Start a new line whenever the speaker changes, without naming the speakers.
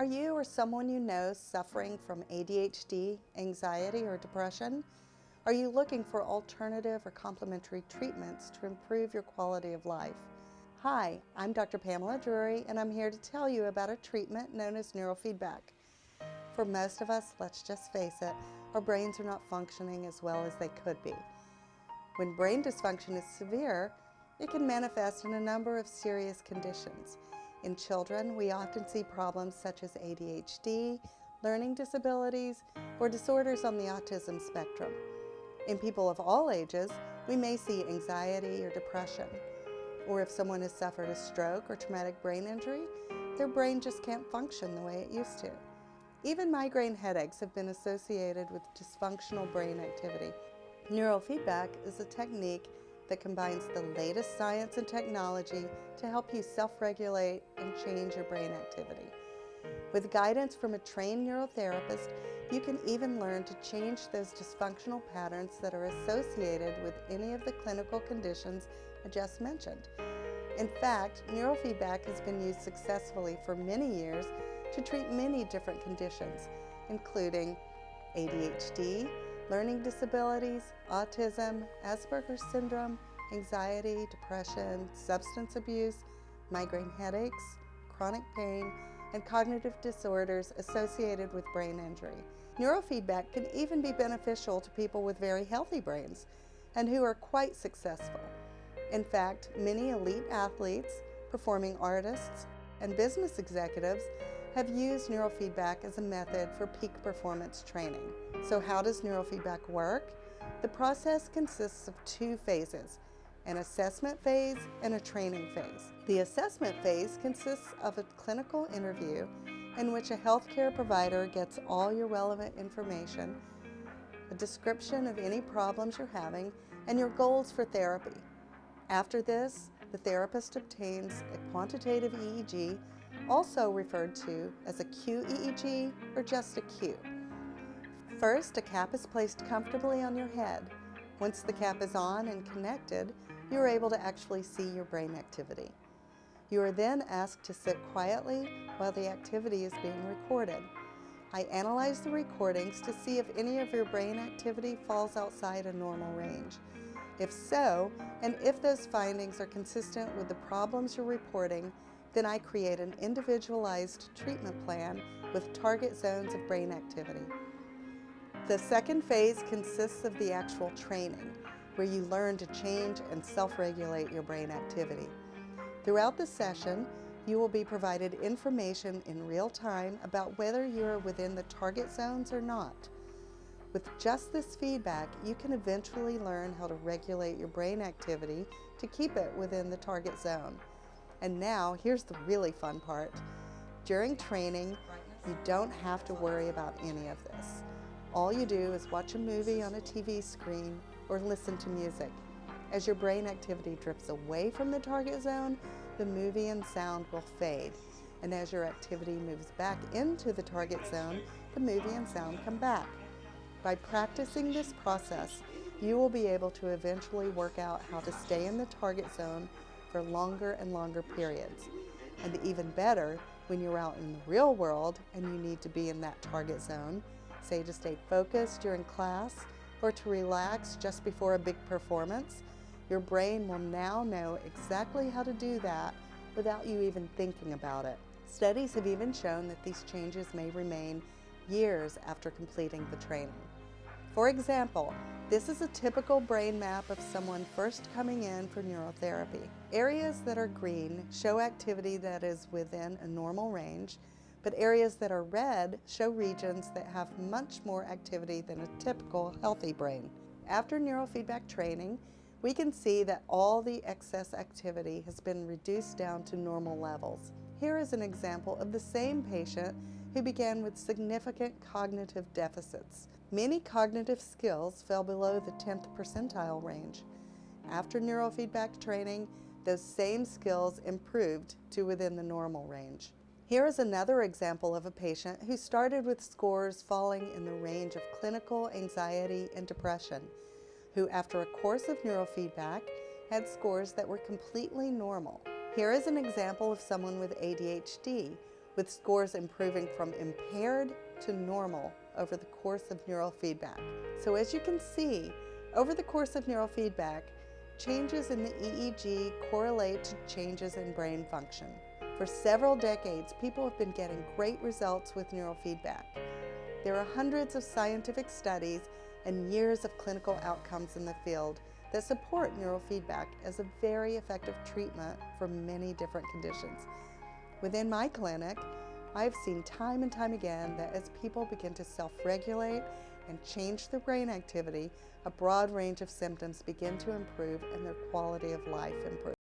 Are you or someone you know suffering from ADHD, anxiety, or depression? Are you looking for alternative or complementary treatments to improve your quality of life? Hi, I'm Dr. Pamela Drury, and I'm here to tell you about a treatment known as neurofeedback. For most of us, let's just face it, our brains are not functioning as well as they could be. When brain dysfunction is severe, it can manifest in a number of serious conditions. In children, we often see problems such as ADHD, learning disabilities, or disorders on the autism spectrum. In people of all ages, we may see anxiety or depression. Or if someone has suffered a stroke or traumatic brain injury, their brain just can't function the way it used to. Even migraine headaches have been associated with dysfunctional brain activity. Neurofeedback is a technique that combines the latest science and technology to help you self-regulate and change your brain activity. With guidance from a trained neurotherapist, you can even learn to change those dysfunctional patterns that are associated with any of the clinical conditions I just mentioned. In fact, neurofeedback has been used successfully for many years to treat many different conditions, including ADHD, learning disabilities, autism, Asperger's syndrome, anxiety, depression, substance abuse, migraine headaches, chronic pain, and cognitive disorders associated with brain injury. Neurofeedback can even be beneficial to people with very healthy brains and who are quite successful. In fact, many elite athletes, performing artists, and business executives have used neurofeedback as a method for peak performance training. So how does neurofeedback work? The process consists of two phases, an assessment phase and a training phase. The assessment phase consists of a clinical interview in which a healthcare provider gets all your relevant information, a description of any problems you're having, and your goals for therapy. After this, the therapist obtains a quantitative EEG, also referred to as a QEEG or just a Q. First, a cap is placed comfortably on your head. Once the cap is on and connected, you are able to actually see your brain activity. You are then asked to sit quietly while the activity is being recorded. I analyze the recordings to see if any of your brain activity falls outside a normal range. If so, and if those findings are consistent with the problems you're reporting, then I create an individualized treatment plan with target zones of brain activity. The second phase consists of the actual training, where you learn to change and self-regulate your brain activity. Throughout the session, you will be provided information in real time about whether you are within the target zones or not. With just this feedback, you can eventually learn how to regulate your brain activity to keep it within the target zone. And now, here's the really fun part. During training, you don't have to worry about any of this. All you do is watch a movie on a TV screen or listen to music. As your brain activity drifts away from the target zone, the movie and sound will fade. And as your activity moves back into the target zone, the movie and sound come back. By practicing this process, you will be able to eventually work out how to stay in the target zone for longer and longer periods. And even better, when you're out in the real world and you need to be in that target zone, say to stay focused during class or to relax just before a big performance, your brain will now know exactly how to do that without you even thinking about it. Studies have even shown that these changes may remain years after completing the training. For example, this is a typical brain map of someone first coming in for neurotherapy. Areas that are green show activity that is within a normal range, but areas that are red show regions that have much more activity than a typical healthy brain. After neurofeedback training, we can see that all the excess activity has been reduced down to normal levels. Here is an example of the same patient who began with significant cognitive deficits. Many cognitive skills fell below the 10th percentile range. After neurofeedback training, those same skills improved to within the normal range. Here is another example of a patient who started with scores falling in the range of clinical anxiety and depression, who after a course of neurofeedback had scores that were completely normal. Here is an example of someone with ADHD, with scores improving from impaired to normal over the course of neurofeedback. So as you can see, over the course of neurofeedback, changes in the EEG correlate to changes in brain function. For several decades, people have been getting great results with neurofeedback. There are hundreds of scientific studies and years of clinical outcomes in the field that support neurofeedback as a very effective treatment for many different conditions. Within my clinic, I've seen time and time again that as people begin to self-regulate and change their brain activity, a broad range of symptoms begin to improve and their quality of life improves.